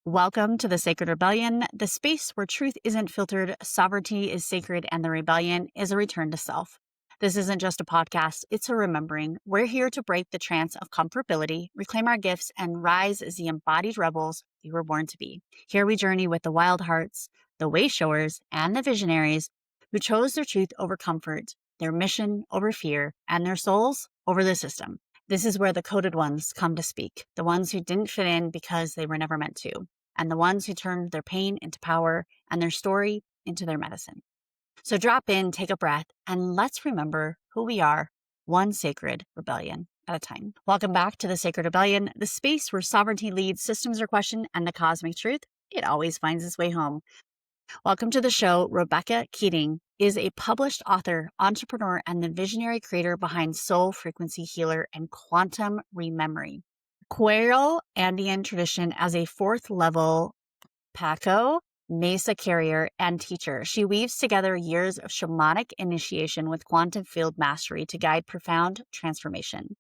Welcome to the Sacred Rebellion, the space where truth isn't filtered, sovereignty is sacred, and the rebellion is a return to self. This isn't just a podcast, it's a remembering. We're here to break the trance of comfortability, reclaim our gifts, and rise as the embodied rebels we were born to be. Here we journey with the wild hearts, the way showers, and the visionaries who chose their truth over comfort, their mission over fear, and their souls over the system. This is where the coded ones come to speak, the ones who didn't fit in because they were never meant to, and the ones who turned their pain into power and their story into their medicine. So drop in, take a breath, and let's remember who we are, one sacred rebellion at a time. Welcome back to the Sacred Rebellion, the space where sovereignty leads, systems are questioned, and the cosmic truth, it always finds its way home. Welcome to the show. Rebecca Keating is a published author, entrepreneur, and the visionary creator behind Soul Frequency Healer and Quantum Rememory. Quail Andean tradition as a fourth level Paco Mesa carrier and teacher. She weaves together years of shamanic initiation with quantum field mastery to guide profound transformation.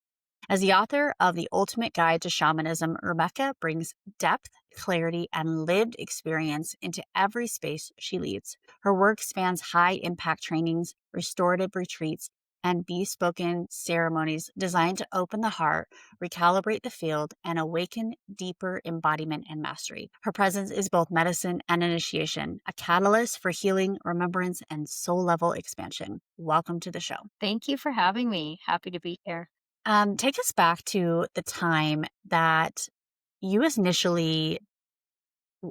As the author of The Ultimate Guide to Shamanism, Rebecca brings depth, clarity, and lived experience into every space she leads. Her work spans high-impact trainings, restorative retreats, and bespoken ceremonies designed to open the heart, recalibrate the field, and awaken deeper embodiment and mastery. Her presence is both medicine and initiation, a catalyst for healing, remembrance, and soul-level expansion. Welcome to the show. Thank you for having me. Happy to be here. Take us back to the time that you initially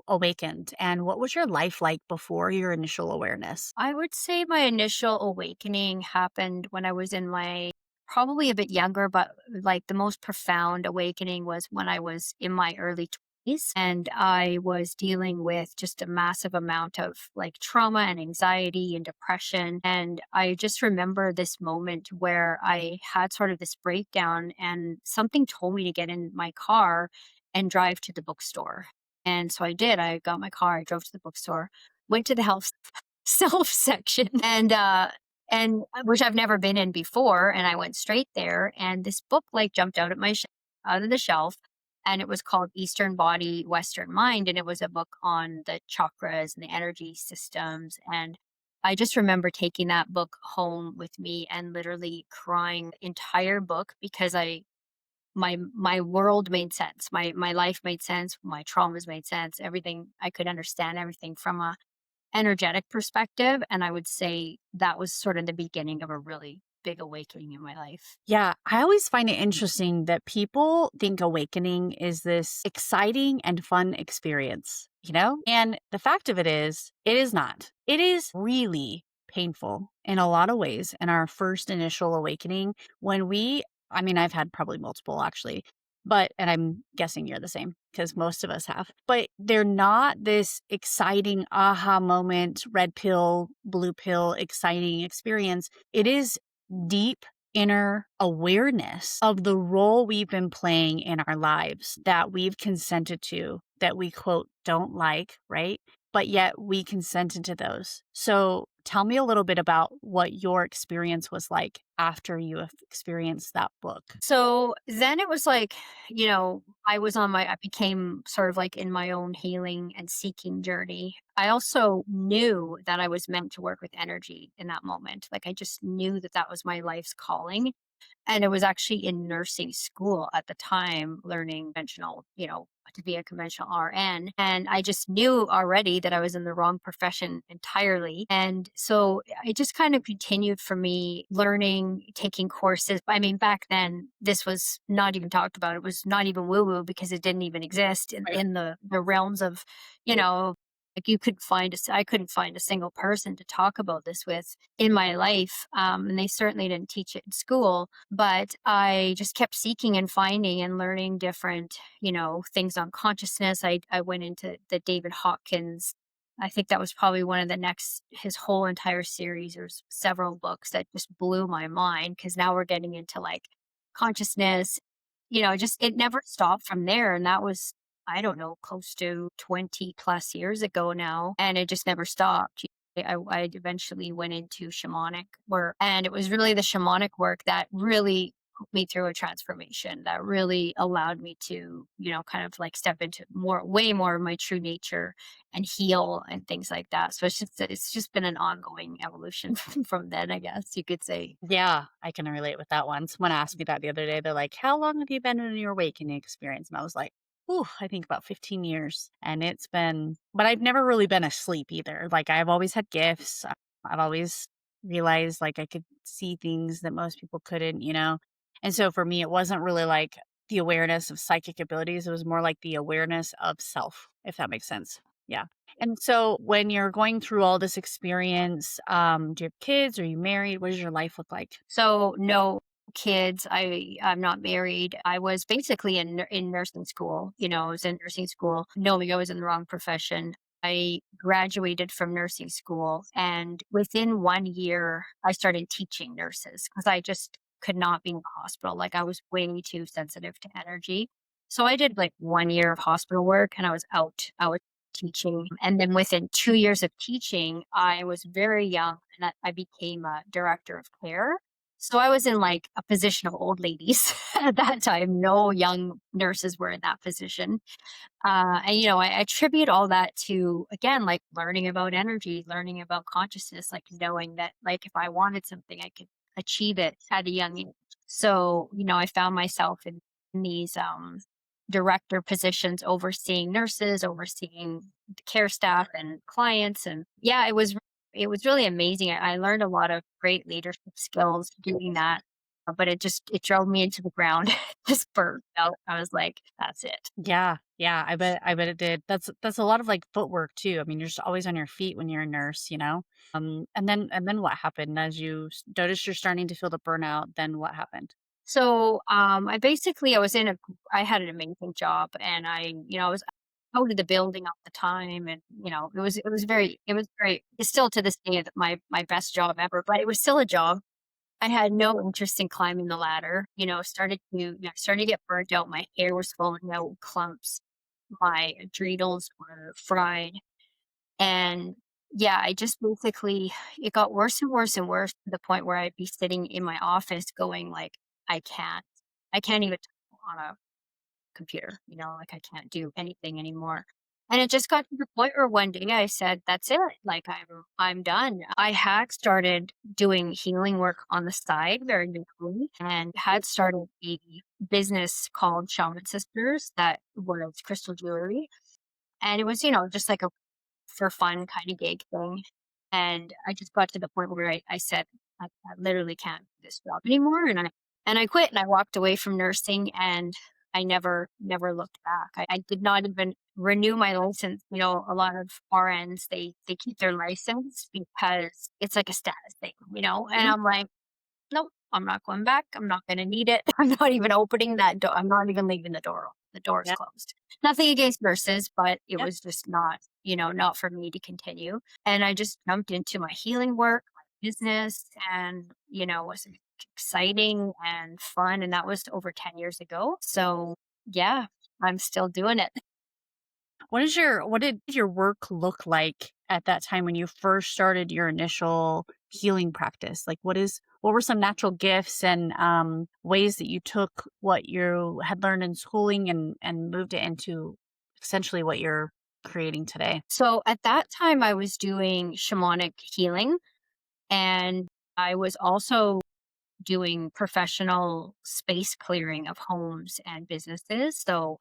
awakened, and what was your life like before your initial awareness? I would say my initial awakening happened when I was in my probably a bit younger, but like the most profound awakening was when I was in my early 20s and I was dealing with just a massive amount of like trauma and anxiety and depression. And I just remember this moment where I had sort of this breakdown and something told me to get in my car and drive to the bookstore. And so I did. I got my car, I drove to the bookstore, went to the health self section and which I've never been in before. And I went straight there and this book like jumped out at out of the shelf and it was called Eastern Body, Western Mind. And it was a book on the chakras and the energy systems. And I just remember taking that book home with me and literally crying the entire book because my world made sense. My life made sense. My traumas made sense. Everything I could understand everything from a energetic perspective. And I would say that was sort of the beginning of a really big awakening in my life. Yeah, I always find it interesting that people think awakening is this exciting and fun experience, And the fact of it is not. It is really painful in a lot of ways in our first initial awakening when I've had probably multiple actually, and I'm guessing you're the same because most of us have, but they're not this exciting aha moment, red pill, blue pill, exciting experience. It is deep inner awareness of the role we've been playing in our lives that we've consented to, that we quote, don't like, right? But yet we consented to those. So tell me a little bit about what your experience was like after you have experienced that book. So then it was like, I became sort of like in my own healing and seeking journey. I also knew that I was meant to work with energy in that moment. Like I just knew that that was my life's calling. And it was actually in nursing school at the time, learning conventional, to be a conventional RN. And I just knew already that I was in the wrong profession entirely. And so it just kind of continued for me learning, taking courses. I mean, back then, this was not even talked about. It was not even woo woo because it didn't even exist in the realms of, like I couldn't find a single person to talk about this with in my life. And they certainly didn't teach it in school, but I just kept seeking and finding and learning different, things on consciousness. I went into the David Hawkins. I think that was probably one of his whole entire series. There's several books that just blew my mind because now we're getting into like consciousness, it never stopped from there. And that was, I don't know, close to 20 plus years ago now. And it just never stopped. I eventually went into shamanic work. And it was really the shamanic work that really put me through a transformation that really allowed me to, kind of like step into way more of my true nature and heal and things like that. So it's just been an ongoing evolution from then, I guess you could say. Yeah, I can relate with that one. Someone asked me that the other day. They're like, "How long have you been in your awakening experience?" And I was like, "Ooh, I think about 15 years." And it's been, but I've never really been asleep either. Like I've always had gifts. I've always realized like I could see things that most people couldn't. And so for me, it wasn't really like the awareness of psychic abilities. It was more like the awareness of self, if that makes sense. Yeah. And so when you're going through all this experience, do you have kids? Are you married? What does your life look like? So no kids. I'm not married. I was basically in nursing school. I was in nursing school, knowing I was in the wrong profession. I graduated from nursing school, and within 1 year, I started teaching nurses because I just could not be in the hospital. Like I was way too sensitive to energy. So I did like 1 year of hospital work, and I was out. I was teaching, and then within 2 years of teaching, I was very young, and I became a director of care. So I was in like a position of old ladies at that time. No young nurses were in that position. And I attribute all that to, again, like learning about energy, learning about consciousness, like knowing that, like, if I wanted something, I could achieve it at a young age. So, I found myself in these director positions, overseeing nurses, overseeing the care staff and clients. And yeah, it was really amazing. I learned a lot of great leadership skills doing that. But it drove me into the ground, just burnt out. I was like, that's it. Yeah, yeah, I bet it did. That's a lot of like footwork too. I mean, you're just always on your feet when you're a nurse. And then what happened as you noticed you're starting to feel the burnout? Then what happened? So, I had an amazing job, and I was out of the building all the time, and it's still to this day my best job ever, but it was still a job. I had no interest in climbing the ladder. Started to get burnt out. My hair was falling out, clumps. My adrenals were fried, and yeah, I just basically it got worse and worse and worse to the point where I'd be sitting in my office going like, I can't, I can't even talk on a computer, like I can't do anything anymore. And it just got to the point where one day I said, that's it. Like I'm done. I had started doing healing work on the side very briefly and had started a business called Shaman Sisters that was crystal jewelry. And it was, just like a for fun kind of gig thing. And I just got to the point where I said, I literally can't do this job anymore. And I quit, and I walked away from nursing, and I never looked back. I did not even renew my license. A lot of RNs, they keep their license because it's like a status thing. And Mhm. I'm like, nope, I'm not going back. I'm not going to need it. I'm not even opening that door. I'm not even leaving the door open. The door is Yeah, closed. Nothing against nurses, but it yeah. was just not for me to continue. And I just jumped into my healing work, my business, and, was exciting and fun. And that was over 10 years ago. So yeah, I'm still doing it. What did your work look like at that time when you first started your initial healing practice? Like what were some natural gifts and ways that you took what you had learned in schooling and moved it into essentially what you're creating today? So at that time, I was doing shamanic healing, and I was also doing professional space clearing of homes and businesses. So,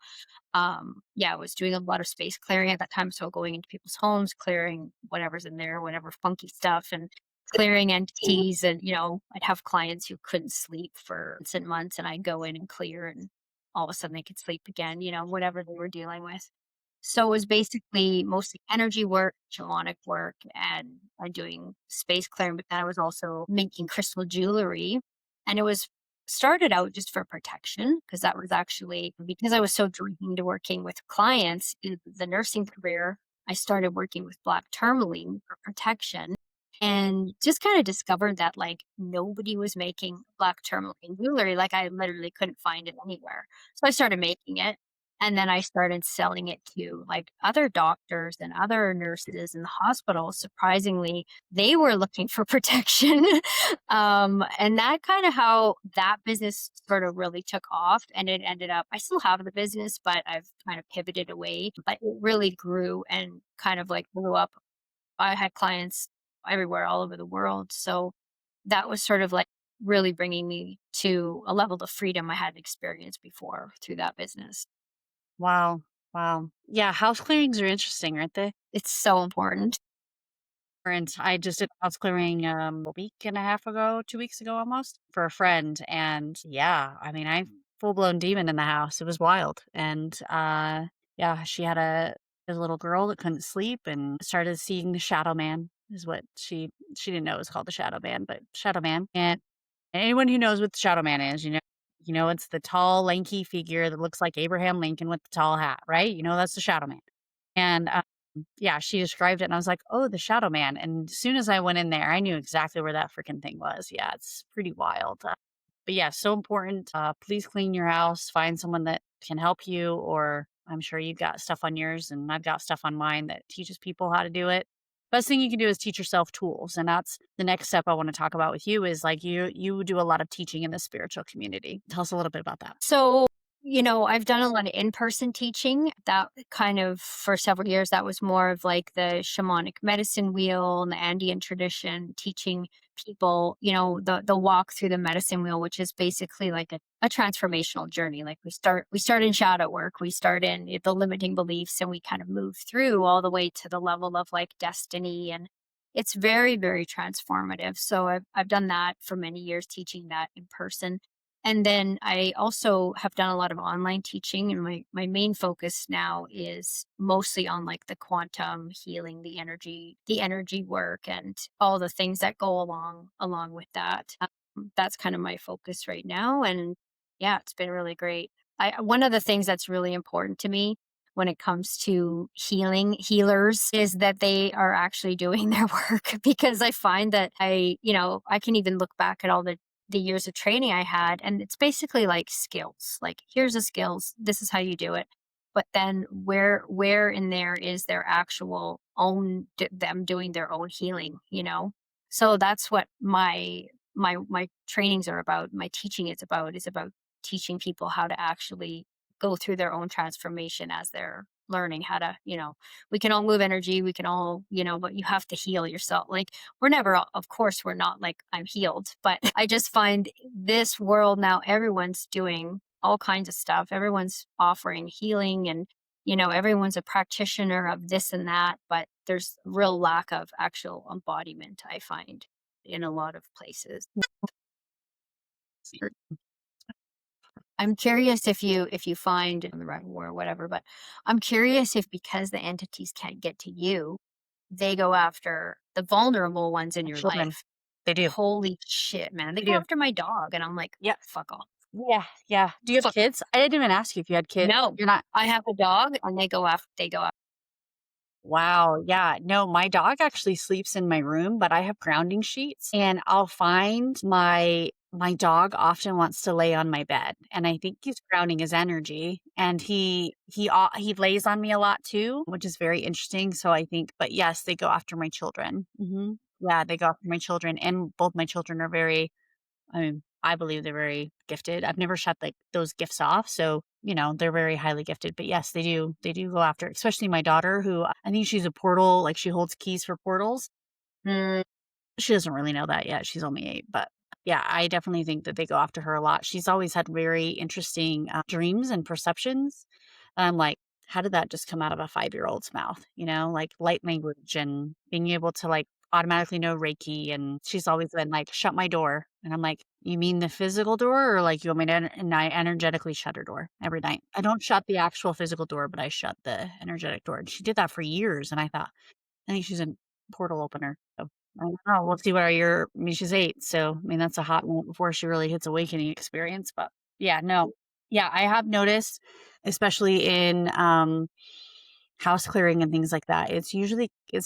yeah, I was doing a lot of space clearing at that time. So, going into people's homes, clearing whatever's in there, whatever funky stuff, and clearing entities. And, I'd have clients who couldn't sleep for months and months, and I'd go in and clear, and all of a sudden they could sleep again, whatever they were dealing with. So it was basically mostly energy work, shamanic work, and doing space clearing. But then I was also making crystal jewelry, and it was started out just for protection because that was actually because I was so drained working with clients in the nursing career. I started working with black tourmaline for protection, and just kind of discovered that like nobody was making black tourmaline jewelry. Like I literally couldn't find it anywhere, so I started making it. And then I started selling it to like other doctors and other nurses in the hospital. Surprisingly, they were looking for protection. And that kind of how that business sort of really took off. And it ended up, I still have the business, but I've kind of pivoted away. But it really grew and kind of like blew up. I had clients everywhere, all over the world. So that was sort of like really bringing me to a level of freedom I hadn't experienced before through that business. Wow. Wow. Yeah, house clearings are interesting, aren't they? It's so important. And I just did house clearing a week and a half ago, 2 weeks ago almost, for a friend. And yeah, I mean, I full blown demon in the house. It was wild. And yeah, she had a little girl that couldn't sleep and started seeing the shadow man is what she didn't know it was called the shadow man, but shadow man. And anyone who knows what the shadow man is, you know, it's the tall, lanky figure that looks like Abraham Lincoln with the tall hat, right? You know, that's the shadow man. And yeah, she described it and I was like, "Oh, the shadow man." And as soon as I went in there, I knew exactly where that freaking thing was. Yeah, it's pretty wild. But yeah, so important. Please clean your house, find someone that can help you, or I'm sure you've got stuff on yours and I've got stuff on mine that teaches people how to do it. Best thing you can do is teach yourself tools. And that's the next step I want to talk about with you is like you do a lot of teaching in the spiritual community. Tell us a little bit about that. So, I've done a lot of in-person teaching. That kind of for several years, that was more of like the shamanic medicine wheel and the Andean tradition, teaching people, the walk through the medicine wheel, which is basically like a transformational journey. Like we start in shadow work, we start in the limiting beliefs, and we kind of move through all the way to the level of like destiny. And it's very, very transformative. So I've done that for many years, teaching that in person. And then I also have done a lot of online teaching, and my main focus now is mostly on like the quantum healing, the energy work, and all the things that go along with that. That's kind of my focus right now, and yeah, it's been really great. I One of the things that's really important to me when it comes to healing healers is that they are actually doing their work, because I find that I can even look back at all the years of training I had. And it's basically like skills. Like, here's the skills. This is how you do it. But then where in there is their actual them doing their own healing? So that's what my trainings are about. My teaching is about teaching people how to actually go through their own transformation as they're learning how to. We can all move energy, we can all, but you have to heal yourself. Like, we're never, of course, we're not like I'm healed, but I just find this world now, everyone's doing all kinds of stuff. Everyone's offering healing, and, everyone's a practitioner of this and that, but there's real lack of actual embodiment, I find, in a lot of places. I'm curious if you find on the right or whatever, but I'm curious if, because the entities can't get to you, they go after the vulnerable ones in your Children. life. They do. Holy shit, man. They They go do. after my dog, and I'm like, Yeah. fuck off. Yeah, yeah. Do you have Fuck off. kids? I didn't even ask you if you had kids. No. You're not. I have a dog, and they go after. Wow, yeah. No, my dog actually sleeps in my room, but I have grounding sheets and I'll find my dog often wants to lay on my bed and I think he's grounding his energy and he lays on me a lot too, which is very interesting. So I think but yes, they go after my children. Yeah, they go after my children and both my children are very I mean, I believe they're very gifted. I've never shut, like, those gifts off, so, they're very highly gifted, but yes, they do go after especially my daughter who I think she's a portal, like, she holds keys for portals. Mm, She doesn't really know that yet, she's only 8, but, yeah, I definitely think that they go after her a lot. She's always had very interesting, dreams and perceptions. I'm like, "How did that just come out of a five-year-old's mouth?" Like, light language and being able to, like, automatically know Reiki, and she's always been like, "Shut my door." And I'm like, "You mean the physical door or, like, you want me to" and I energetically shut her door every night. I don't shut the actual physical door, but I shut the energetic door, and she did that for years, and I think she's a portal opener, so I don't know, we'll see where I mean, she's 8, so, I mean, that's a hot minute before she really hits awakening experience, but yeah, no. Yeah, I have noticed, especially in, house clearing and things like that, it's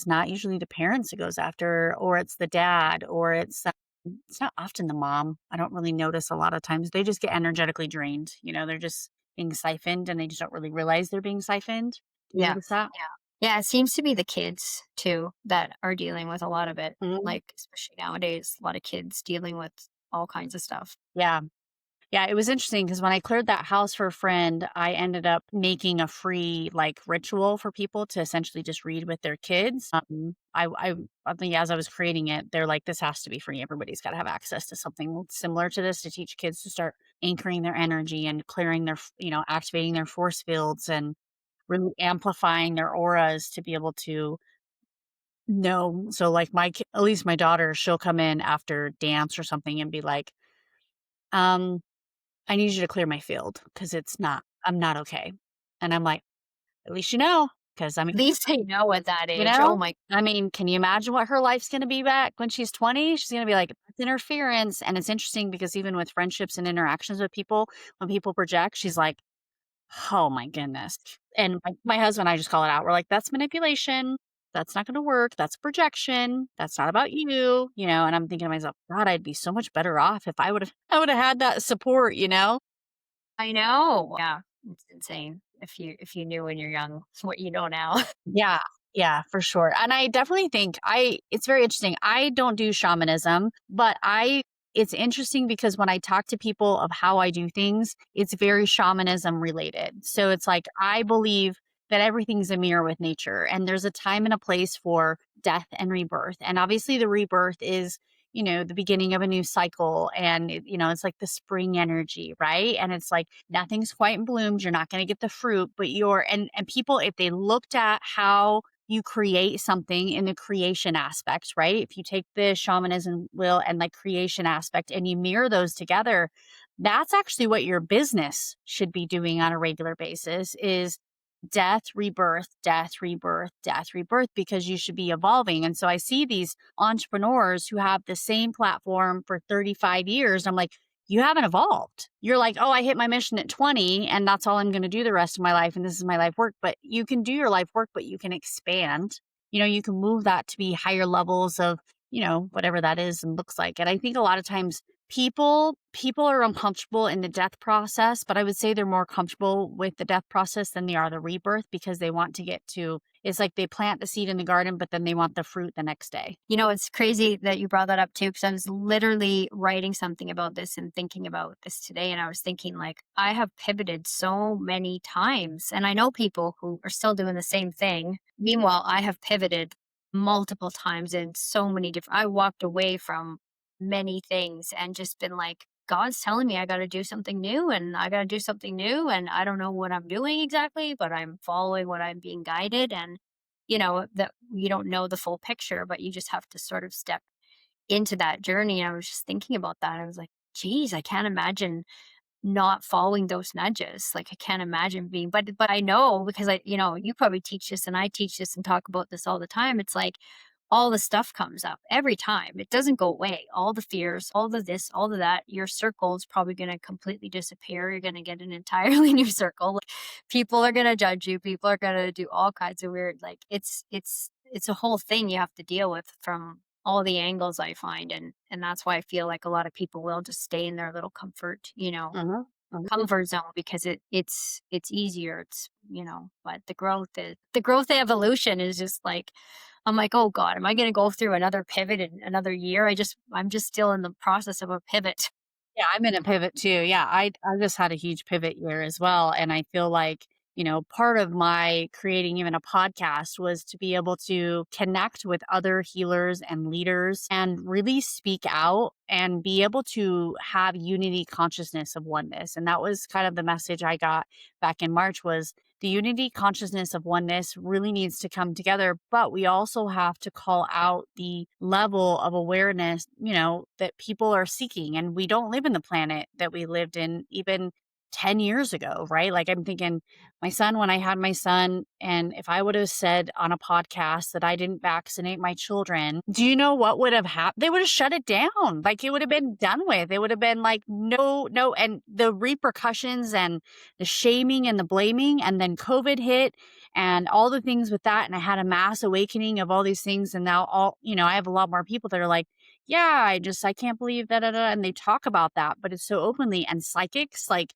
not usually the parents it goes after, or it's the dad, or it's not often the mom. I don't really notice a lot of times, they just get energetically drained, they're just being siphoned and they just don't really realize they're being siphoned. Do you Yeah. notice that? Yeah. Yeah, it seems to be the kids too that are dealing with a lot of it. Mhm. Like, especially nowadays, a lot of kids dealing with all kinds of stuff. Yeah. Yeah, it was interesting because when I cleared that house for a friend, I ended up making a free like ritual for people to essentially just read with their kids. I think as I was creating it, they're like, this has to be free. Everybody's got to have access to something similar to this to teach kids to start anchoring their energy and clearing their, activating their force fields and really amplifying their auras to be able to know. So, like, at least my daughter, she'll come in after dance or something and be like, um, I need you to clear my field because I'm not okay. And I'm like, at least you know, because I mean, At least they know at that you age. Oh know, my, I mean, can you imagine what her life's going to be back when she's 20? She's going to be like, that's interference. And it's interesting because even with friendships and interactions with people, when people project, she's like, oh my goodness. And my husband and I just call it out. We're like, that's manipulation. That's not going to work. That's projection. That's not about you. And I'm thinking to myself, God, I'd be so much better off if I would have had that support. I know. Yeah, it's insane if you knew when you're young what you know now. Yeah, yeah, for sure. And I definitely think it's very interesting. I don't do shamanism, but it's interesting because when I talk to people of how I do things, it's very shamanism related. So it's like I believe that everything's a mirror with nature and there's a time and a place for death and rebirth. And obviously the rebirth is the beginning of a new cycle and it's like the spring energy, right? And it's like nothing's quite bloomed, you're not going to get the fruit, but and people, if they looked at how you create something in the creation aspect, right? If you take the shamanism will and like creation aspect and you mirror those together, that's actually what your business should be doing on a regular basis is death, rebirth, death, rebirth, death, rebirth, because you should be evolving. And so I see these entrepreneurs who have the same platform for 35 years. I'm like, you haven't evolved. You're like, oh, I hit my mission at 20 and that's all I'm going to do the rest of my life. And this is my life work. But you can do your life work, but you can expand. You can move that to be higher levels of, whatever that is and looks like. And I think a lot of times people are uncomfortable in the death process, but I would say they're more comfortable with the death process than they are the rebirth because they want to get to it's like they plant the seed in the garden, but then they want the fruit the next day. You know, it's crazy that you brought that up too, because I was literally writing something about this and thinking about this today. And I was thinking, like, I have pivoted so many times, and I know people who are still doing the same thing. Meanwhile, I have pivoted multiple times in so many different, I walked away from many things and just been like, God's telling me I got to do something new and I got to do something new. And I don't know what I'm doing exactly, but I'm following what I'm being guided. And that you don't know the full picture, but you just have to sort of step into that journey. I was just thinking about that. I was like, geez, I can't imagine not following those nudges. Like, I can't imagine being, but I know because you probably teach this and I teach this and talk about this all the time. It's like all the stuff comes up every time. It doesn't go away. All the fears, all the this, all of that. Your circle is probably going to completely disappear. You're going to get an entirely new circle. Like, people are going to judge you. People are going to do all kinds of weird. Like, it's a whole thing you have to deal with from all the angles I find, and that's why I feel like a lot of people will just stay in their little Uh-huh. Uh-huh. comfort zone because it's easier. But the growth evolution is just like, I'm like, oh God, am I going to go through another pivot in another year? I'm just still in the process of a pivot. Yeah, I'm in a pivot too. Yeah, I just had a huge pivot year as well, and I feel like, part of my creating even a podcast was to be able to connect with other healers and leaders and really speak out and be able to have unity consciousness of oneness. And that was kind of the message I got back in March was the unity consciousness of oneness really needs to come together, but we also have to call out the level of awareness, that people are seeking. And we don't live in the planet that we lived in even 10 years ago, right? Like I'm thinking my son, when I had my son, and if I would have said on a podcast that I didn't vaccinate my children, do you know what would have happened? They would have shut it down. Like it would have been done with. It would have been like, no, no. And the repercussions and the shaming and the blaming, and then COVID hit and all the things with that. And I had a mass awakening of all these things. And now I have a lot more people that are like, yeah, I can't believe that. And they talk about that, but it's so openly. And psychics, like,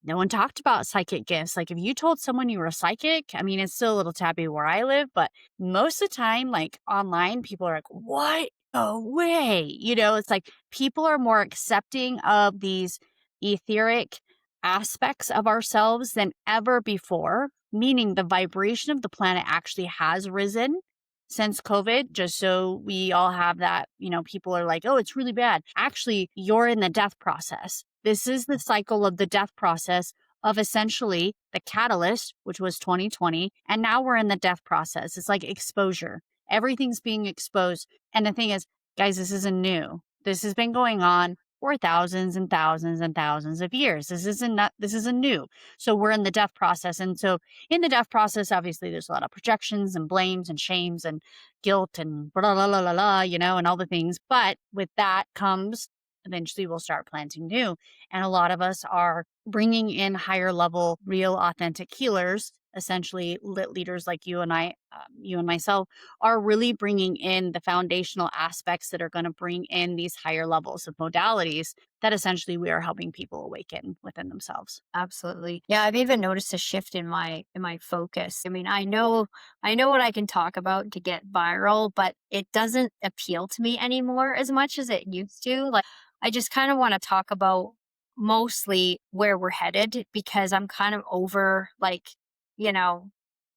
No one talked about psychic gifts. Like if you told someone you were a psychic, I mean, it's still a little taboo where I live, but most of the time, like online, people are like, what? No way. It's like people are more accepting of these etheric aspects of ourselves than ever before, meaning the vibration of the planet actually has risen since COVID, just so we all have that, people are like, oh, it's really bad. Actually, you're in the death process. This is the cycle of the death process of essentially the catalyst, which was 2020. And now we're in the death process. It's like exposure. Everything's being exposed. And the thing is, guys, this isn't new. This has been going on for thousands and thousands and thousands of years. This isn't new. So we're in the death process. And so in the death process, obviously there's a lot of projections and blames and shames and guilt and blah, blah, blah, blah, blah, and all the things. But with that comes eventually we'll start planting new. And a lot of us are bringing in higher level, real, authentic healers, essentially lit leaders like you and I, you and myself, are really bringing in the foundational aspects that are going to bring in these higher levels of modalities that essentially we are helping people awaken within themselves. Absolutely. Yeah, I've even noticed a shift in my focus. I mean, I know what I can talk about to get viral, but it doesn't appeal to me anymore as much as it used to. Like I just kind of want to talk about mostly where we're headed because I'm kind of over like, you know,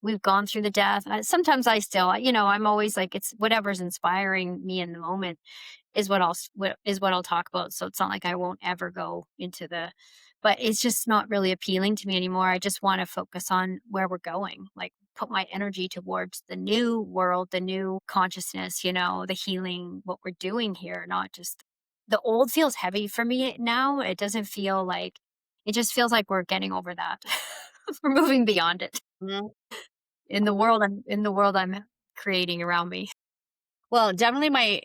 we've gone through the death. Sometimes I still, I'm always like it's whatever's inspiring me in the moment is what I'll talk about. So it's not like I won't ever go into the but it's just not really appealing to me anymore. I just want to focus on where we're going. Like put my energy towards the new world, the new consciousness, the healing, what we're doing here, not just the old feels heavy for me now. It doesn't feel like it just feels like we're getting over that. We're moving beyond it in the world I'm creating around me. Well, definitely my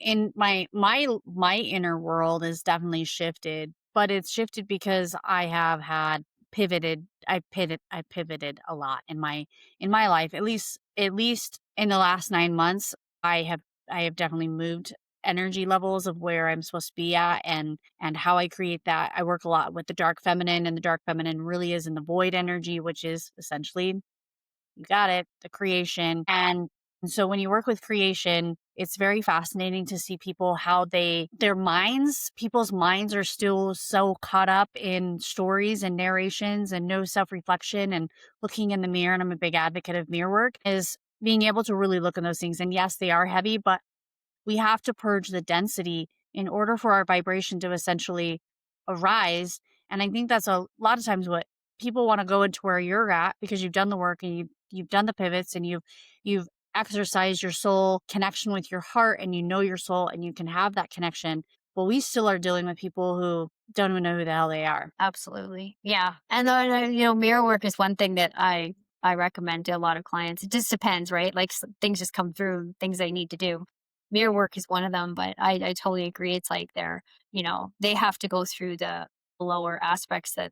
inner world is definitely shifted, but it's shifted because I have had I pivoted a lot in my life. At least in the last 9 months, I have definitely moved energy levels of where I'm supposed to be at and how I create that. I work a lot with the dark feminine, and the dark feminine really is in the void energy, which is essentially, you got it, the creation. And so when you work with creation, it's very fascinating to see people how people's minds are still so caught up in stories and narrations and no self-reflection and looking in the mirror. And I'm a big advocate of mirror work, is being able to really look at those things. And yes, they are heavy, but we have to purge the density in order for our vibration to essentially arise. And I think that's a lot of times what people want to go into where you're at, because you've done the work and you've done the pivots and you've exercised your soul connection with your heart, and you know your soul and you can have that connection. But we still are dealing with people who don't even know who the hell they are. Absolutely. Yeah. And then, mirror work is one thing that I recommend to a lot of clients. It just depends, right? Like things just come through, things they need to do. Mirror work is one of them, but I totally agree. It's like they have to go through the lower aspects that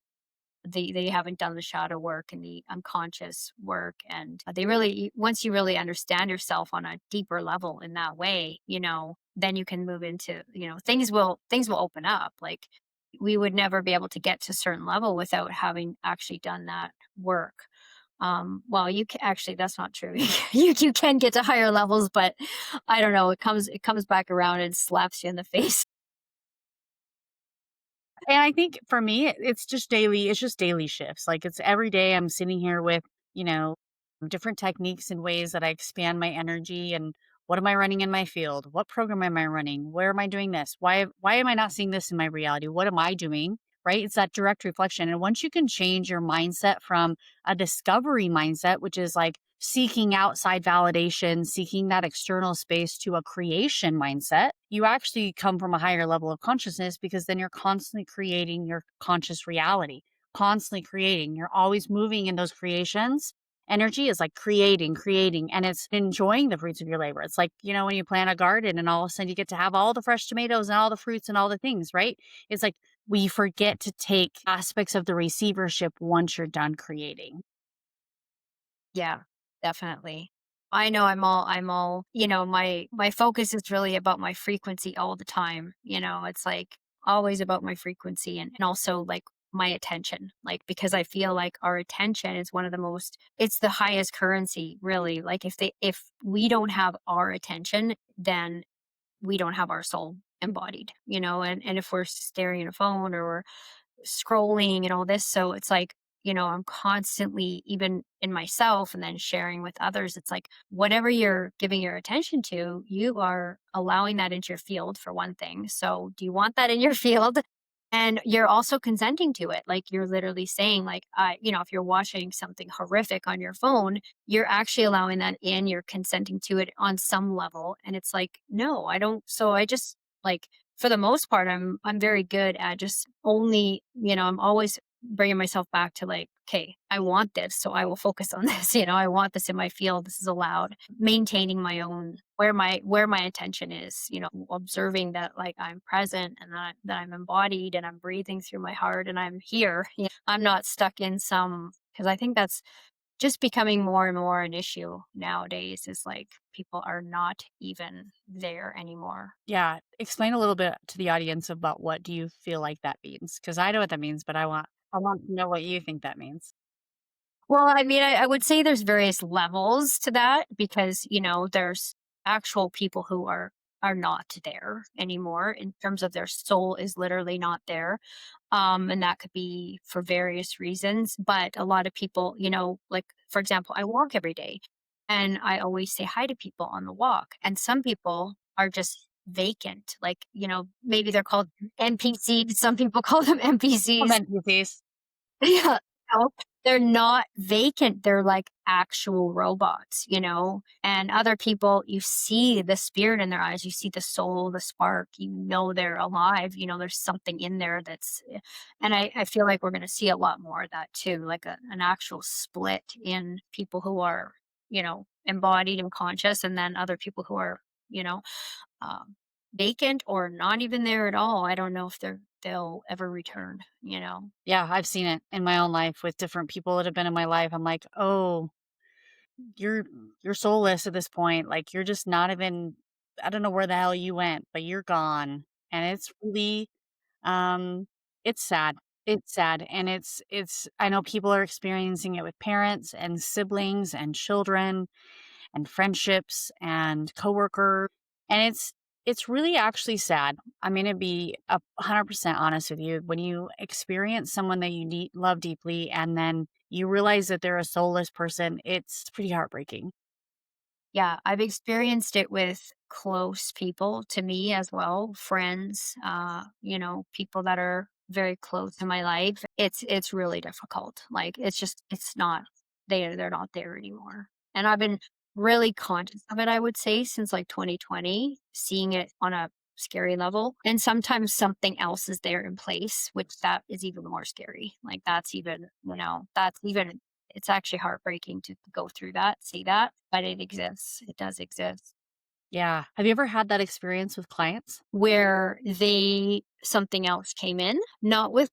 they haven't done the shadow work and the unconscious work. And they really, once you really understand yourself on a deeper level in that way, then you can move into, things will open up. Like we would never be able to get to a certain level without having actually done that work. Well, you can actually, that's not true. You can get to higher levels, but I don't know. It comes back around and slaps you in the face. And I think for me, it's just daily shifts. Like it's every day I'm sitting here with, you know, different techniques and ways that I expand my energy. And what am I running in my field? What program am I running? Where am I doing this? Why am I not seeing this in my reality? What am I doing? Right? It's that direct reflection. And once you can change your mindset from a discovery mindset, which is like seeking outside validation, seeking that external space, to a creation mindset, you actually come from a higher level of consciousness, because then you're constantly creating your conscious reality, constantly creating. You're always moving in those creations. Energy is like creating, and it's enjoying the fruits of your labor. It's like, when you plant a garden and all of a sudden you get to have all the fresh tomatoes and all the fruits and all the things, right? It's like we forget to take aspects of the receivership once you're done creating. Yeah, definitely. I know I'm all, my focus is really about my frequency all the time. It's like always about my frequency and also like my attention, like, because I feel like our attention is one of the most, it's the highest currency, really. Like, if we don't have our attention, then we don't have our soul embodied, and if we're staring at a phone or we're scrolling and all this. So it's like, I'm constantly, even in myself and then sharing with others, it's like whatever you're giving your attention to, you are allowing that into your field for one thing. So do you want that in your field? And you're also consenting to it. Like you're literally saying, like, if you're watching something horrific on your phone, you're actually allowing that in, you're consenting to it on some level. And it's like, no, I don't. So I just like, for the most part, I'm very good at just only, I'm always bringing myself back to like, okay, I want this, so I will focus on this. I want this in my field. This is allowed. Maintaining my own, where my attention is, observing that like I'm present and that I'm embodied and I'm breathing through my heart and I'm here. I'm not stuck in some, because I think that's just becoming more and more an issue nowadays, is like people are not even there anymore. Yeah, explain a little bit to the audience about what do you feel like that means? Because I know what that means, but I want to know what you think that means. Well, I mean, I would say there's various levels to that, because, there's actual people who are not there anymore, in terms of their soul is literally not there. And that could be for various reasons. But a lot of people, like, for example, I walk every day and I always say hi to people on the walk. And some people are just vacant. Like, maybe they're called NPCs. Some people call them NPCs. NPCs. Yeah, no, they're not vacant, they're like actual robots, and other people, you see the spirit in their eyes, you see the soul, the spark, they're alive, there's something in there that's and I feel like we're gonna see a lot more of that too, like an actual split in people who are, embodied and conscious, and then other people who are, you know, um, vacant or not even there at all. I don't know if they'll ever return. Yeah, I've seen it in my own life with different people that have been in my life. I'm like, "Oh, you're you're soulless at this point. Like you're just not even I don't know where the hell you went, but you're gone." And it's really um it's sad. It's sad and it's I know people are experiencing it with parents and siblings and children and friendships and coworkers, and it's really actually sad. I'm gonna be 100% honest with you. When you experience someone that you love deeply, and then you realize that they're a soulless person, it's pretty heartbreaking. Yeah, I've experienced it with close people to me as well, friends, people that are very close in my life. It's really difficult. Like it's not, they're not there anymore. And I've been really conscious of it, I would say, since like 2020, seeing it on a scary level. And sometimes something else is there in place, which that is even more scary. Like that's even it's actually heartbreaking to go through that, see that, but it exists. It does exist. Yeah. Have you ever had that experience with clients? Where they something else came in, not with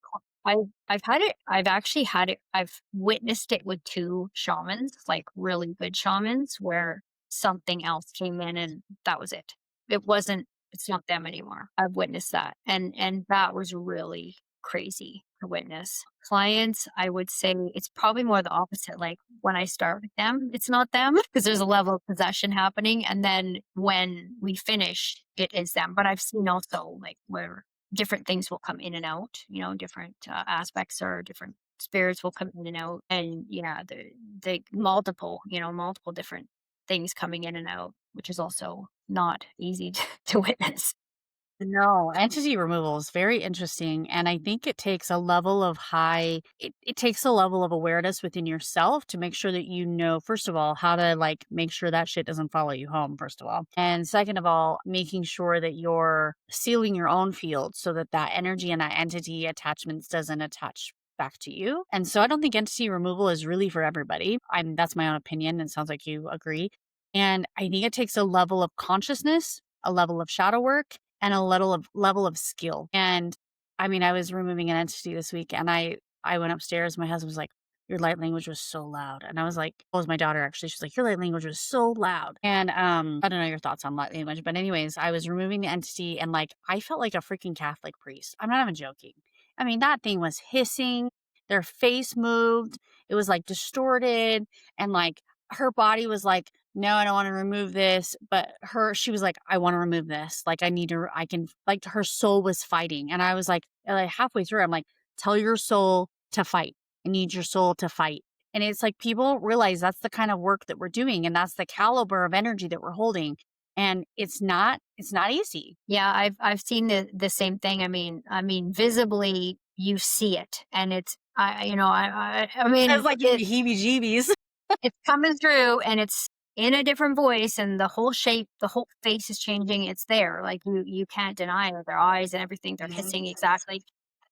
I've had it, I've actually had it, I've witnessed it with 2 shamans, like really good shamans, where something else came in and that was it. It's not them anymore. I've witnessed that, and that was really crazy to witness. Clients, I would say it's probably more the opposite, like, when I start with them, it's not them because there's a level of possession happening, and then when we finish, it is them, but I've seen also, like, where different things will come in and out, different, aspects or different spirits will come in and out, and, yeah, the multiple different things coming in and out, which is also not easy to witness. No, entity removal is very interesting. And I think it takes a level of awareness within yourself to make sure that you know, first of all, how to like make sure that shit doesn't follow you home, first of all. And second of all, making sure that you're sealing your own field so that that energy and that entity attachments doesn't attach back to you. And so I don't think entity removal is really for everybody. That's my own opinion. And it sounds like you agree. And I think it takes a level of consciousness, a level of shadow work, and a level of skill. And I mean, I was removing an entity this week and I went upstairs. My husband was like, "Your light language was so loud." And I was like, "Oh, it was my daughter actually." She's like, "Your light language was so loud." And I don't know your thoughts on light language, but anyways, I was removing the entity and like I felt like a freaking Catholic priest. I'm not even joking. I mean, that thing was hissing, their face moved, it was, like, distorted, and, like, her body was like, "No, I don't wanna remove this," but she was like, "I wanna remove this, like, I need to I can," like, her soul was fighting, and I was like, halfway through, I'm like, "Tell your soul to fight. I need your soul to fight." And it's like people don't realize that's the kind of work that we're doing, and that's the caliber of energy that we're holding, and it's not easy. Yeah, I've seen the same thing. I mean, visibly you see it, and it's I It's mean like giving me heebie-jeebies. it's coming through, and it's in a different voice, and the whole shape, the whole face is changing. It's there, like you can't deny it. Their eyes and everything, they're Mhm. hissing exactly.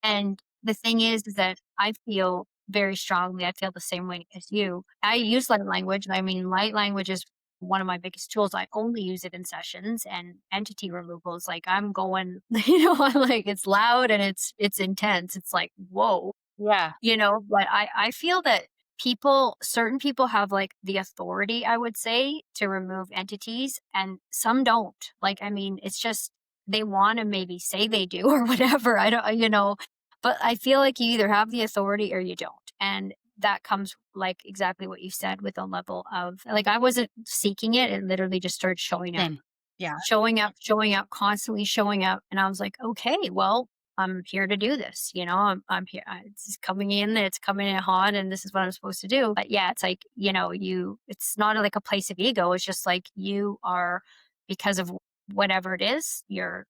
And the thing is that I feel very strongly. I feel the same way as you. I use light language. I mean, light language is one of my biggest tools. I only use it in sessions and entity removals. Like I'm going, I'm like it's loud and it's intense. It's like whoa, Yeah. but I feel that certain people have like the authority, I would say, to remove entities, and some don't. Like, I mean, it's just they want to maybe say they do or whatever. I don't, but I feel like you either have the authority or you don't. And that comes like exactly what you said with a level of like, I wasn't seeking it. It literally just started showing up Same. Yeah. showing up, constantly showing up. And I was like, okay, well, I'm here to do this. I'm here. It's coming in. It's coming in hot, and this is what I'm supposed to do. But yeah, it's like It's not like a place of ego. It's just like you are, because of whatever it is. You're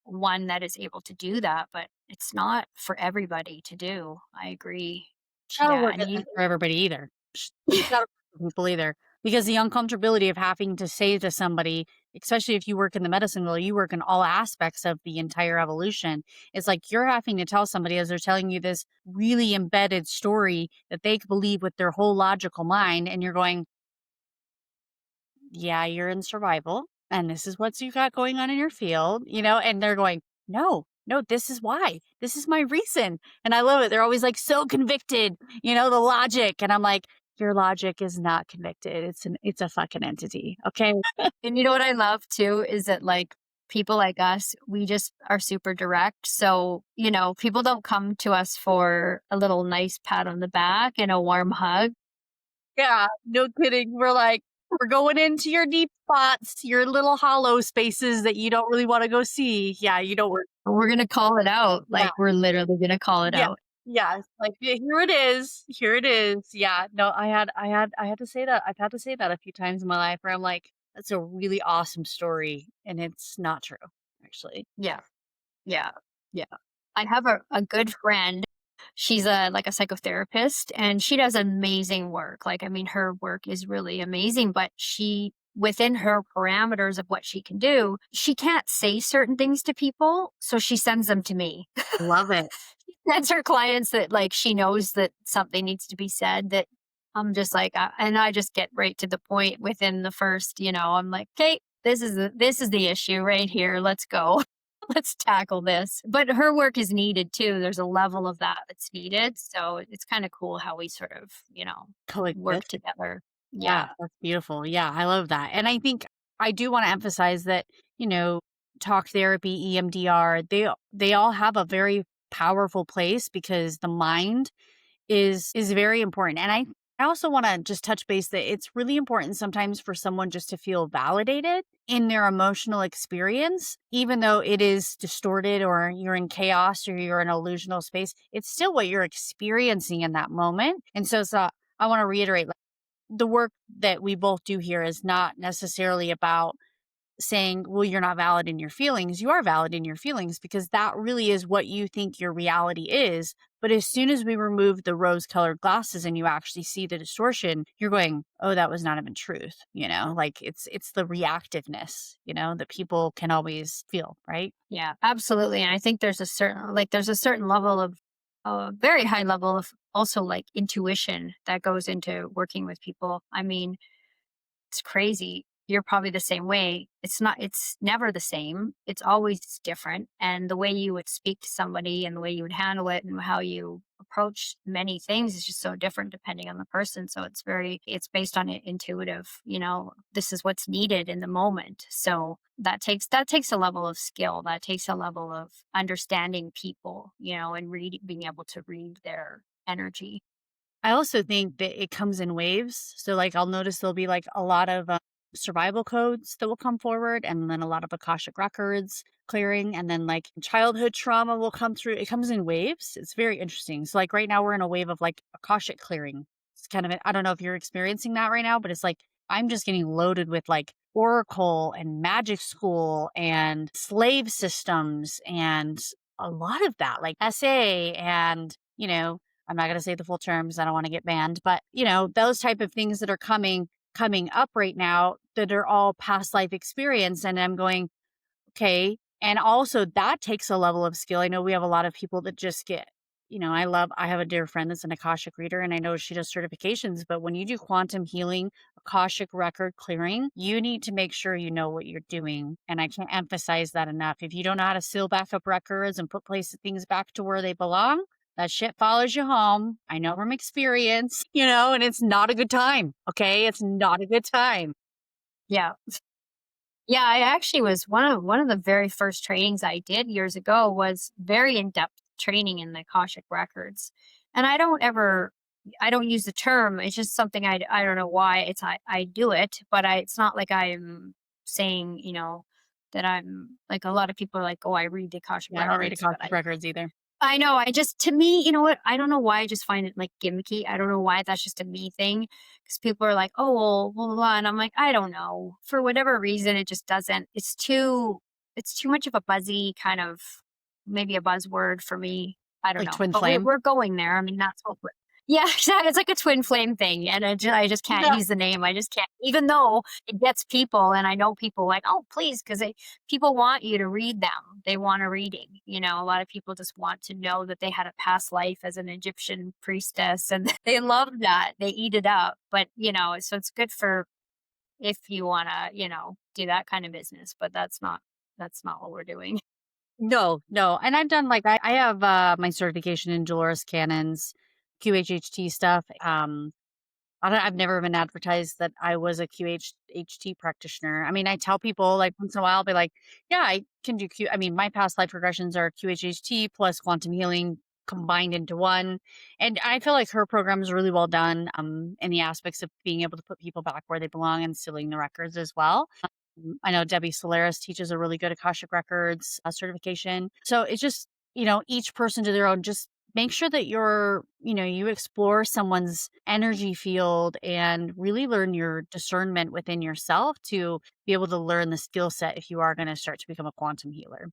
one that is able to do that, but it's not for everybody to do. I agree. Shadow Yeah, work and you. isn't for everybody either. Shadow work for people either. Because the uncomfortability of having to say to somebody, especially if you work in the medicine world, you work in all aspects of the entire evolution. It's like you're having to tell somebody as they're telling you this really embedded story that they believe with their whole logical mind, and you're going, yeah, you're in survival and this is what you got going on in your field, and they're going, no, no, this is why. This is my reason. And I love it. They're always like so convicted, the logic. And I'm like, your logic is not convicted. It's a fucking entity. Okay. And you know what I love too is that like people like us, we just are super direct. So, people don't come to us for a little nice pat on the back and a warm hug. Yeah. No kidding. We're going into your deep spots, your little hollow spaces that you don't really want to go see. Yeah. You don't work. We're going to call it out. Yeah. Like we're literally going to call it Yeah. out. Yeah, it's like, "Yeah, here it is. Here it is." Yeah, no, I had to say that. I've had to say that a few times in my life where I'm like, "That's a really awesome story," and it's not true, actually. Yeah. Yeah. Yeah. I have a good friend. She's like a psychotherapist, and she does amazing work. Like, I mean, her work is really amazing, but within her parameters of what she can do, she can't say certain things to people. So she sends them to me. Love it. Sends her clients that like she knows that something needs to be said that I'm just like, and I just get right to the point within the first, I'm like, okay, this is the issue right here. Let's go. Let's tackle this. But her work is needed too. There's a level of that that's needed. So it's kind of cool how we sort of, work Coexist. together. Yeah, Yeah. that's beautiful. Yeah, I love that, and I think I do wanna emphasize that, talk therapy, EMDR, they all have a very powerful place because the mind is very important. And I also want to just touch base that it's really important sometimes for someone just to feel validated in their emotional experience, even though it is distorted or you're in chaos or you're in an illusional space. It's still what you're experiencing in that moment. And so I want to reiterate, like, the work that we both do here is not necessarily about saying, well, you're not valid in your feelings. You are valid in your feelings because that really is what you think your reality is. But as soon as we remove the rose colored glasses and you actually see the distortion, you're going, oh, that was not even truth. Like it's the reactiveness, that people can always feel, right? Yeah, absolutely. And I think there's a certain level of a very high level of also like intuition that goes into working with people. I mean, it's crazy. you're probably the same way. It's never the same. It's always different. And the way you would speak to somebody and the way you would handle it and how you approach many things is just so different depending on the person. So it's based on intuitive, this is what's needed in the moment. So that takes a level of skill. That takes a level of understanding people, and being able to read their energy. I also think that it comes in waves. So, like, I'll notice there'll be like a lot of survival codes that will come forward, and then a lot of Akashic records clearing, and then like childhood trauma will come through. It comes in waves. It's very interesting. So, like, right now we're in a wave of like Akashic clearing. It's kind of, I don't know if you're experiencing that right now, but it's like I'm just getting loaded with like Oracle and Magic School and slave systems and a lot of that, like SA and, I'm not going to say the full terms. I don't want to get banned, but those type of things that are coming up right now that are all past life experience. And I'm going, okay. And also that takes a level of skill. I know we have a lot of people that just get, I have a dear friend that's an Akashic reader and I know she does certifications, but when you do quantum healing, Akashic record clearing, you need to make sure you know what you're doing. And I can't emphasize that enough. If you don't know how to seal backup records and put things back to where they belong, that shit follows you home. I know from experience, and it's not a good time. Okay. It's not a good time. Yeah. Yeah, I actually was one of the very first trainings I did years ago was very in-depth training in the Akashic records. And I don't use the term. It's just something I don't know why I do it, but it's not like I'm saying, that I'm like a lot of people are like, "Oh, I read the Akashic Yeah, I don't read records," but Akashic records either. I know, to me, you know what? I don't know why I just find it like gimmicky. I don't know why that's just a me thing. Because people are like, oh, well, blah, blah, blah. And I'm like, I don't know. For whatever reason, it just doesn't, it's too much of a buzzy kind of, maybe a buzzword for me. I don't Like know. twin But we're, flame. we're going there. I mean, that's what we're, yeah, exactly. It's like a twin flame thing. And I just can't Yeah. use the name. I just can't, even though it gets people. And I know people like, oh, please, because people want you to read them. They want a reading. A lot of people just want to know that they had a past life as an Egyptian priestess and they love that. They eat it up. But, so it's good for if you want to, do that kind of business, but that's not what we're doing. No, no. And I've done like I have my certification in Dolores Cannon's QHHT stuff. I've never been advertised that I was a QHHT practitioner. I mean, I tell people like once in a while, I'll be like, yeah, I can do Q. I mean, my past life regressions are QHHT plus quantum healing combined into one. And I feel like her program is really well done in the aspects of being able to put people back where they belong and sealing the records as well. I know Debbie Solaris teaches a really good Akashic Records certification. So it's just, each person to their own. Just make sure that you explore someone's energy field and really learn your discernment within yourself to be able to learn the skill set if you are going to start to become a quantum healer.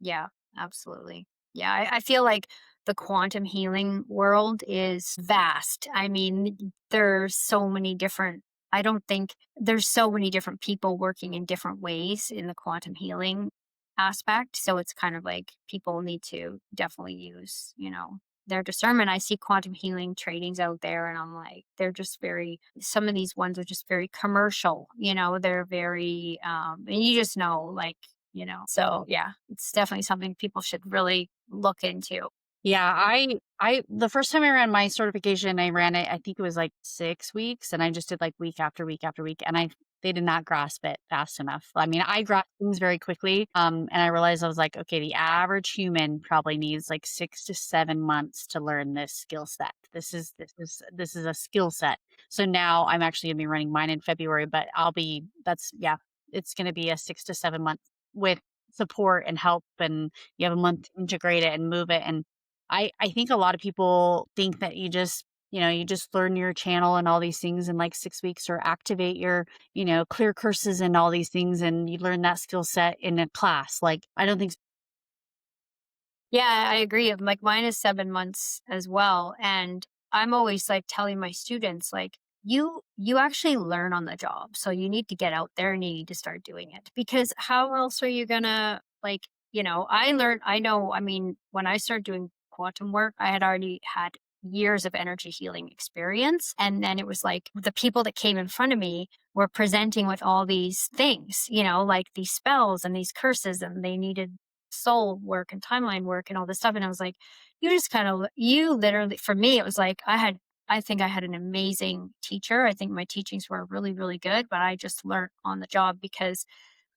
Yeah, absolutely. Yeah, I feel like the quantum healing world is vast. I mean, there's so many different, I don't think there's so many different people working in different ways in the quantum healing aspect. So it's kind of like people need to definitely use, their discernment. I see quantum healing trainings out there and I'm like, some of these ones are just very commercial, they're very, and you just know, like, so yeah, it's definitely something people should really look into. Yeah, the first time I ran my certification, I ran it, I think it was like 6 weeks, and I just did like week after week after week, and they did not grasp it fast enough. I mean, I grasp things very quickly, and I realized I was like, okay, the average human probably needs like 6 to 7 months to learn this skill set. This is a skill set. So now I'm actually gonna be running mine in February, but yeah, it's gonna be a 6 to 7 months with support and help, and you have a month to integrate it and move it, and I think a lot of people think that you just learn your channel and all these things in like 6 weeks or activate your, clear curses and all these things and you learn that skill set in a class. Like, I don't think Yeah, I agree. Like mine is 7 months as well. And I'm always like telling my students, like, you actually learn on the job. So you need to get out there and you need to start doing it. Because how else are you gonna like, I know, I mean, when I started doing quantum work, I had already had years of energy healing experience. And then it was like the people that came in front of me were presenting with all these things, like these spells and these curses, and they needed soul work and timeline work and all this stuff. And I was like, you just kind of, you literally, for me, it was like I think I had an amazing teacher. I think my teachings were really, really good, but I just learned on the job because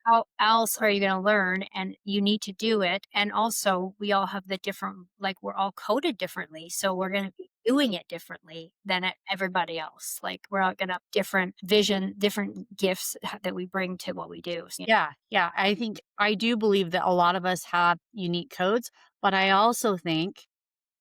how else are you gonna learn? And you need to do it. And also, we all have the different, like, we're all coded differently. So we're gonna be doing it differently than everybody else. Like, we're all gonna have different vision, different gifts that we bring to what we do. So, Yeah, yeah. I think I do believe that a lot of us have unique codes, but I also think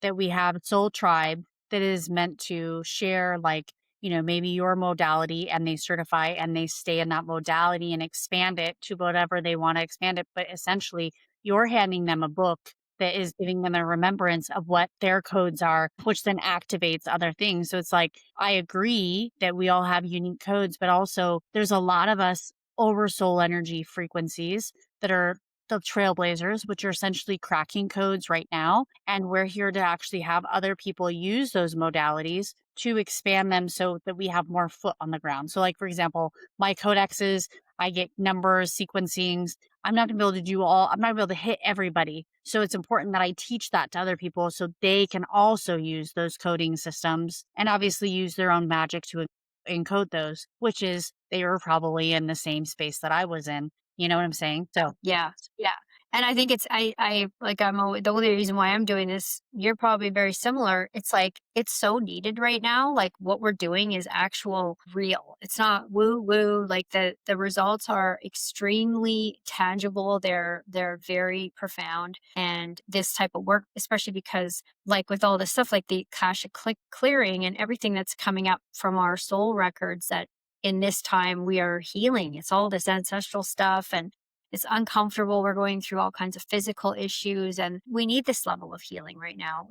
that we have a soul tribe that is meant to share, like, maybe your modality, and they certify and they stay in that modality and expand it to whatever they want to expand it. But essentially, you're handing them a book that is giving them a remembrance of what their codes are, which then activates other things. So it's like, I agree that we all have unique codes, but also there's a lot of us over soul energy frequencies that are the trailblazers, which are essentially cracking codes right now. And we're here to actually have other people use those modalities to expand them so that we have more foot on the ground. So, like, for example, my codexes, I get numbers, sequencings. I'm not going to be able to do all, I'm not going to be able to hit everybody. So, it's important that I teach that to other people so they can also use those coding systems and obviously use their own magic to encode those, which is they were probably in the same space that I was in. You know what I'm saying? So, yeah, yeah. And I think it's I like I'm always, the only reason why I'm doing this, you're probably very similar. It's like it's so needed right now. Like what we're doing is actual real. It's not woo woo. Like the results are extremely tangible. They're very profound. And this type of work, especially because like with all this stuff, like the Akashic clearing and everything that's coming up from our soul records that in this time we are healing. It's all this ancestral stuff and it's uncomfortable. We're going through all kinds of physical issues and we need this level of healing right now.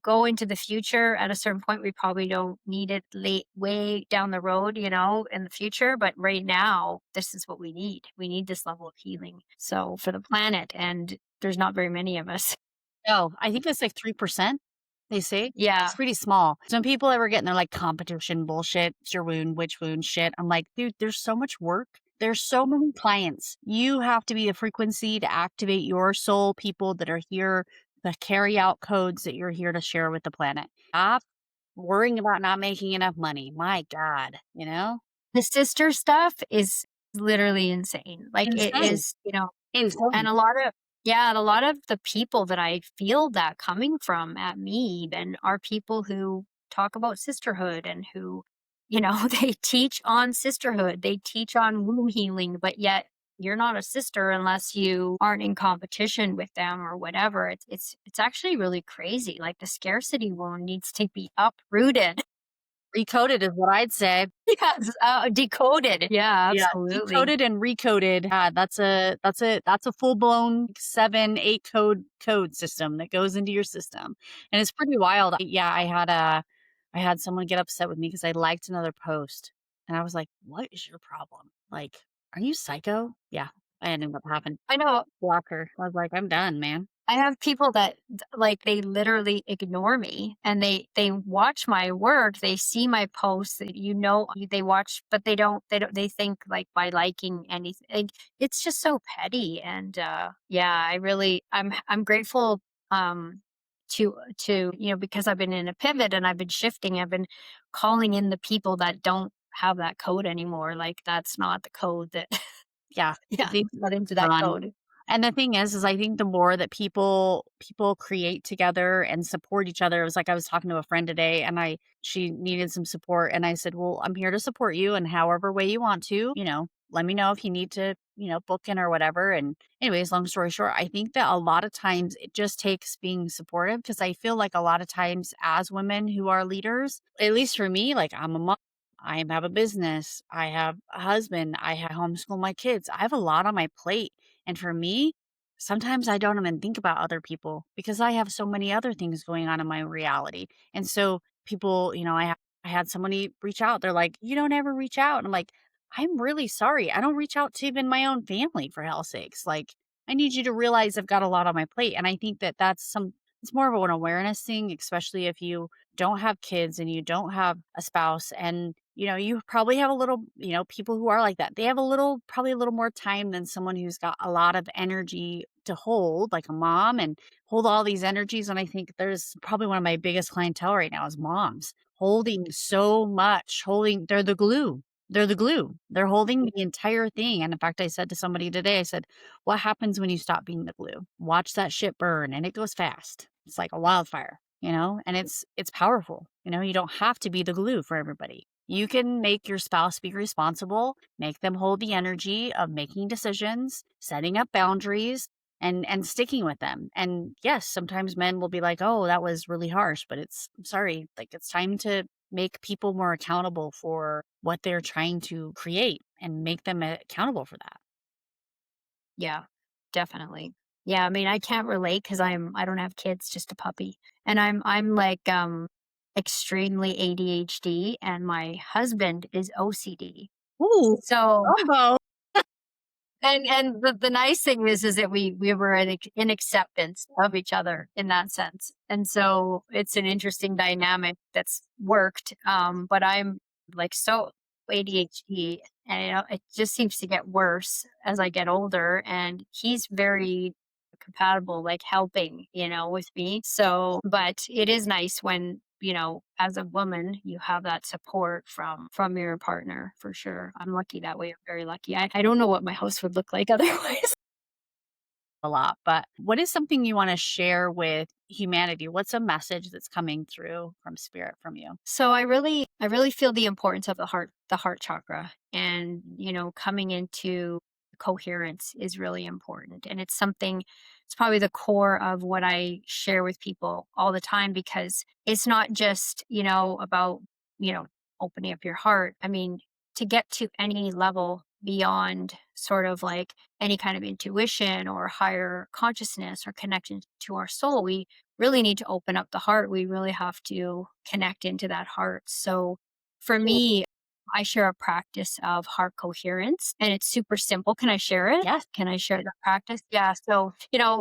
Go into the future at a certain point, we probably don't need it late way down the road, in the future. But right now, this is what we need. We need this level of healing. So for the planet, and there's not very many of us. no, I think it's like 3%, they say. Yeah. It's pretty small. Some people ever get in their like competition bullshit, it's your wound, which wound shit. I'm like, dude, there's so much work. There's so many clients. You have to be the frequency to activate your soul people that are here to carry out codes that you're here to share with the planet. Stop worrying about not making enough money. My God, The sister stuff is literally insane. Like it insane. is, and Insane. a lot of yeah, and a lot of the people that I feel that coming from at me and are people who talk about sisterhood and who, they teach on sisterhood. They teach on womb healing, but yet you're not a sister unless you aren't in competition with them or whatever. It's actually really crazy. Like the scarcity wound needs to be uprooted. Recoded is what I'd say. Yes, decoded. Yeah, Yeah, absolutely. decoded and recoded. That's a full-blown 7, 8 code system that goes into your system, and it's pretty wild. Yeah, I had someone get upset with me because I liked another post, and I was like, "What is your problem? Like, are you psycho?" Yeah, I ended up having to I know. block her. I was like, "I'm done, man." I have people that like they literally ignore me and they watch my work, they see my posts, they watch, but they don't they think like by liking anything. Like, it's just so petty and yeah, I'm grateful to because I've been in a pivot and I've been shifting, I've been calling in the people that don't have that code anymore. Like that's not the code that Yeah, yeah, things not into are that gone. code. And the thing is I think the more that people create together and support each other, it was like I was talking to a friend today and she needed some support and I said, "Well, I'm here to support you in however way you want to, let me know if you need to, book in or whatever." And anyways, long story short, I think that a lot of times it just takes being supportive because I feel like a lot of times as women who are leaders, at least for me, like I'm a mom, I have a business, I have a husband, I homeschool my kids. I have a lot on my plate. And for me, sometimes I don't even think about other people because I have so many other things going on in my reality. And so people, I had somebody reach out. They're like, "You don't ever reach out." And I'm like, "I'm really sorry. I don't reach out to even my own family for hell's sakes. Like, I need you to realize I've got a lot on my plate." And I think that it's more of an awareness thing, especially if you don't have kids and you don't have a spouse and you probably have a little, people who are like that. They have a little, probably a little more time than someone who's got a lot of energy to hold, like a mom, and hold all these energies. And I think there's probably one of my biggest clientele right now is moms holding so much, they're the glue. They're the glue. They're holding the entire thing. And in fact, I said to somebody today, I said, what happens when you stop being the glue? Watch that shit burn and it goes fast. It's like a wildfire, and it's powerful. You don't have to be the glue for everybody. You can make your spouse be responsible, make them hold the energy of making decisions, setting up boundaries, and sticking with them. And yes, sometimes men will be like, "Oh, that was really harsh," but I'm sorry, like it's time to make people more accountable for what they're trying to create and make them accountable for that. Yeah, definitely. Yeah, I mean, I can't relate because I don't have kids, just a puppy. And I'm like extremely ADHD and my husband is OCD. Ooh, So combo. and the nice thing is that we were in acceptance of each other in that sense. And so it's an interesting dynamic that's worked. But I'm like so ADHD and it just seems to get worse as I get older and he's very compatible, like helping, with me. So, but it is nice when, as a woman, you have that support from your partner for sure. I'm lucky that way. I'm very lucky. I don't know what my house would look like otherwise. A lot, but what is something you wanna share with humanity? What's a message that's coming through from spirit from you? So I really feel the importance of the heart chakra and, coming into coherence is really important. And it's probably the core of what I share with people all the time because it's not just, about, you know, opening up your heart. I mean, to get to any level beyond sort of like any kind of intuition or higher consciousness or connection to our soul, we really need to open up the heart. We really have to connect into that heart. So for me, I share a practice of heart coherence and it's super simple. Can I share it? Yes. Can I share the practice? Yeah. So,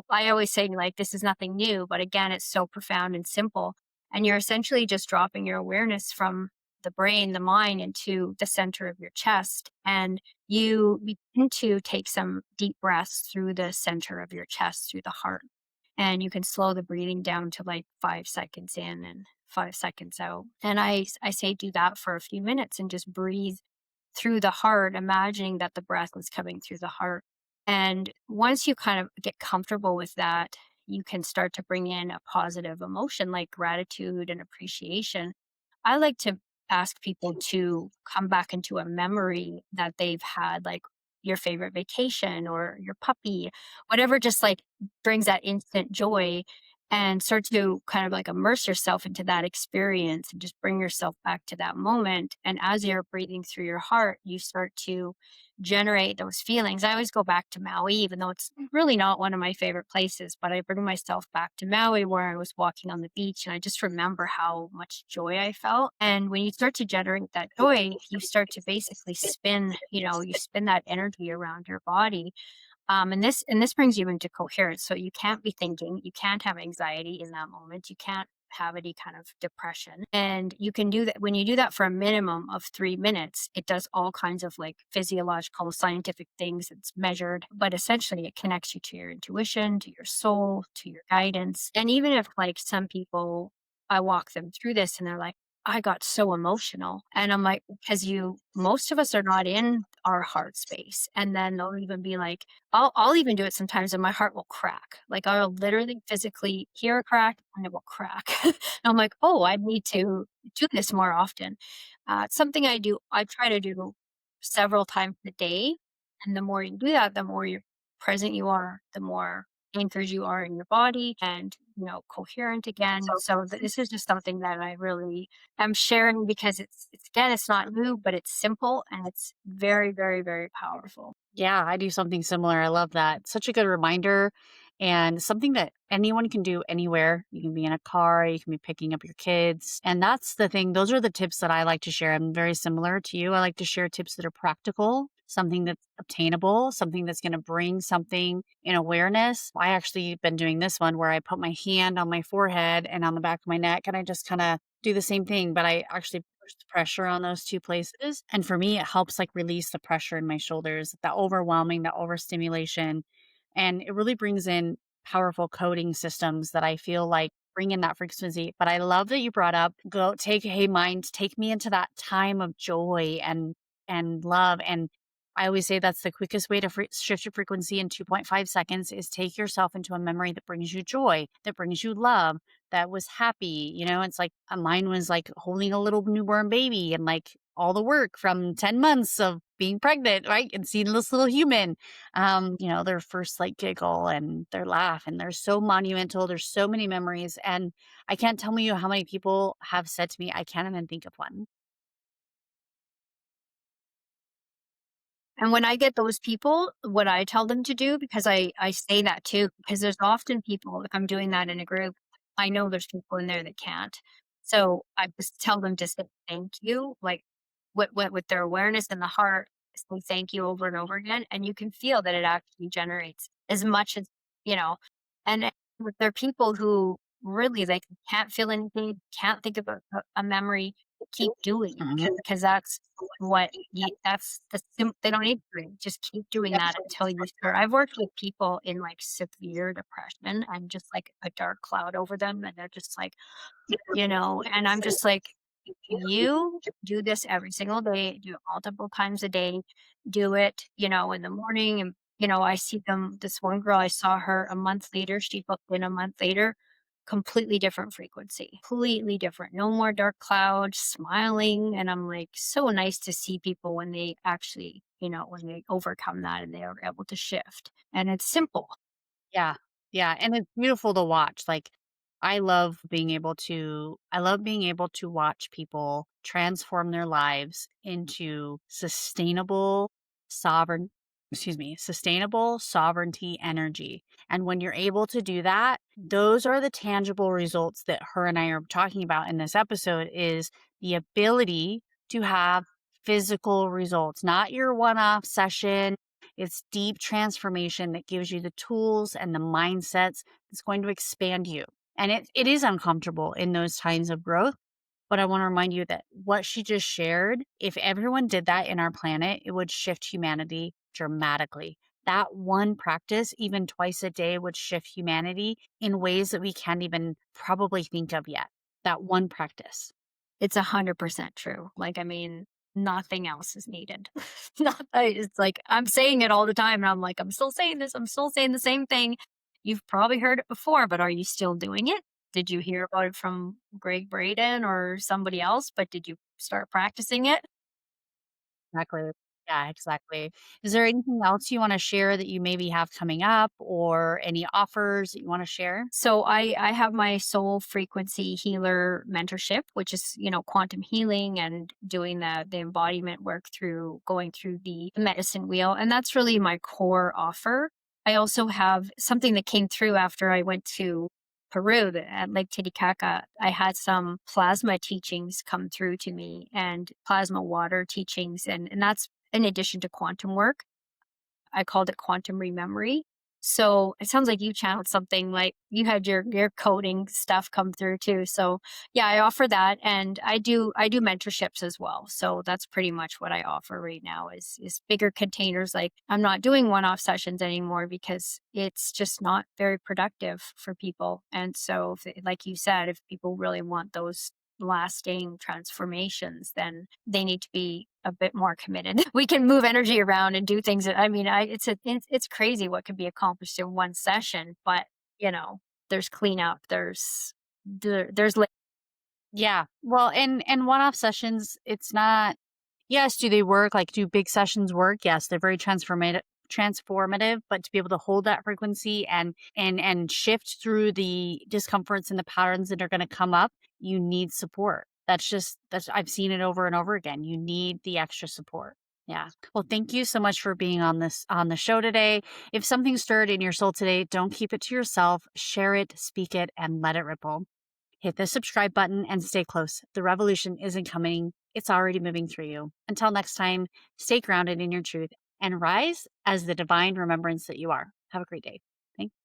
I always say like this is nothing new, but again, it's so profound and simple. And you're essentially just dropping your awareness from the brain, the mind into the center of your chest. And you begin to take some deep breaths through the center of your chest, through the heart and you can slow the breathing down to like 5 seconds in and 5 seconds out. And I say do that for a few minutes and just breathe through the heart, imagining that the breath was coming through the heart. And once you kind of get comfortable with that, you can start to bring in a positive emotion like gratitude and appreciation. I like to ask people to come back into a memory that they've had, like your favorite vacation or your puppy, whatever, just like brings that instant joy and start to kind of like immerse yourself into that experience and just bring yourself back to that moment. And as you're breathing through your heart, you start to generate those feelings. I always go back to Maui, even though it's really not one of my favorite places, but I bring myself back to Maui where I was walking on the beach and I just remember how much joy I felt. And when you start to generate that joy, you start to basically spin, you spin that energy around your body and this brings you into coherence. So you can't be thinking, you can't have anxiety in that moment, you can't have any kind of depression. And you can do that when you do that for a minimum of 3 minutes, it does all kinds of like physiological, scientific things. It's measured, but essentially it connects you to your intuition, to your soul, to your guidance. And even if like some people I walk them through this and they're like, I got so emotional. And I'm like, because most of us are not in our heart space. And then they'll even be like, I'll even do it sometimes and my heart will crack. Like I'll literally physically hear a crack and it will crack. And I'm like, oh, I need to do this more often. It's something I try to do several times a day. And the more you do that, the more you're present you are, the more anchored you are in your body and, coherent again. So this is just something that I really am sharing because it's again, it's not new, but it's simple and it's very, very, very powerful. Yeah, I do something similar. I love that. Such a good reminder and something that anyone can do anywhere. You can be in a car, you can be picking up your kids. And that's the thing. Those are the tips that I like to share. I'm very similar to you. I like to share tips that are practical, something that's obtainable, something that's going to bring something in awareness. I actually been doing this one where I put my hand on my forehead and on the back of my neck and I just kind of do the same thing, but I actually push the pressure on those 2 places, and for me, it helps, like, release the pressure in my shoulders, the overwhelming, the overstimulation, and it really brings in powerful coding systems that I feel like bring in that frequency, but I love that you brought up, "Go take hey, mind, take me into that time of joy and love," and I always say that's the quickest way to shift your frequency in 2.5 seconds is take yourself into a memory that brings you joy, that brings you love, that was happy, it's like, mine was, like, holding a little newborn baby and, like, all the work from 10 months of being pregnant, right, and seeing this little human, their first, like, giggle and their laugh, and they're so monumental, there's so many memories, and I can't tell you how many people have said to me, "I can't even think of one." And when I get those people, what I tell them to do, because I say that too, because there's often people, if I'm doing that in a group, I know there's people in there that can't. So I just tell them to say thank you, like with their awareness in the heart, say thank you over and over again. And you can feel that it actually generates as much as, you know, and with there are people who really like can't feel anything, can't think of a memory, keep doing it Mhm. because that's they don't need to just keep doing Yep. that until you start. I've worked with people in like severe depression and just like a dark cloud over them, and they're just like, and I'm just like, you do this every single day, do it multiple times a day, do it, in the morning. And, I see them, this one girl, I saw her a month later, she booked in a month later, completely different frequency, completely different. No more dark clouds, smiling. And I'm like, so nice to see people when they actually, when they overcome that and they are able to shift. And it's simple. Yeah. Yeah, and it's beautiful to watch, like, I love being able to watch people transform their lives into sovereign sustainable sovereignty energy, and when you're able to do that, those are the tangible results that her and I are talking about in this episode is the ability to have physical results, not your one-off session. It's deep transformation that gives you the tools and the mindsets that's going to expand you. And it is uncomfortable in those times of growth. But I want to remind you that what she just shared, if everyone did that in our planet, it would shift humanity dramatically. That one practice, even twice a day, would shift humanity in ways that we can't even probably think of yet. That one practice. It's 100% true. Like, I mean, nothing else is needed. It's like I'm saying it all the time, and I'm like, I'm still saying this. I'm still saying the same thing. You've probably heard it before, but are you still doing it? Did you hear about it from Greg Braden or somebody else? But did you start practicing it? Exactly. Yeah, exactly. Is there anything else you wanna share that you maybe have coming up or any offers that you wanna share? So I have my soul frequency healer mentorship, which is, quantum healing and doing the embodiment work through going through the medicine wheel. And that's really my core offer. I also have something that came through after I went to Peru at Lake Titicaca. I had some plasma teachings come through to me and plasma water teachings. And that's in addition to quantum work. I called it quantum rememory. So it sounds like you channeled something like you had your coding stuff come through too. So yeah, I offer that and I do mentorships as well. So that's pretty much what I offer right now is bigger containers. Like I'm not doing one-off sessions anymore because it's just not very productive for people. And so like you said, if people really want those lasting transformations, then they need to be a bit more committed. We can move energy around and do things that I mean, it's crazy what can be accomplished in one session, but you know, there's cleanup, there's Yeah. Well, and one-off sessions, it's not yes, do they work? Like, do big sessions work? Yes, they're very transformative, but to be able to hold that frequency and shift through the discomforts and the patterns that are gonna come up, you need support. That's I've seen it over and over again. You need the extra support. Yeah. Well, thank you so much for being on the show today. If something stirred in your soul today, don't keep it to yourself. Share it, speak it, and let it ripple. Hit the subscribe button and stay close. The revolution isn't coming, it's already moving through you. Until next time, stay grounded in your truth and rise as the divine remembrance that you are. Have a great day. Thank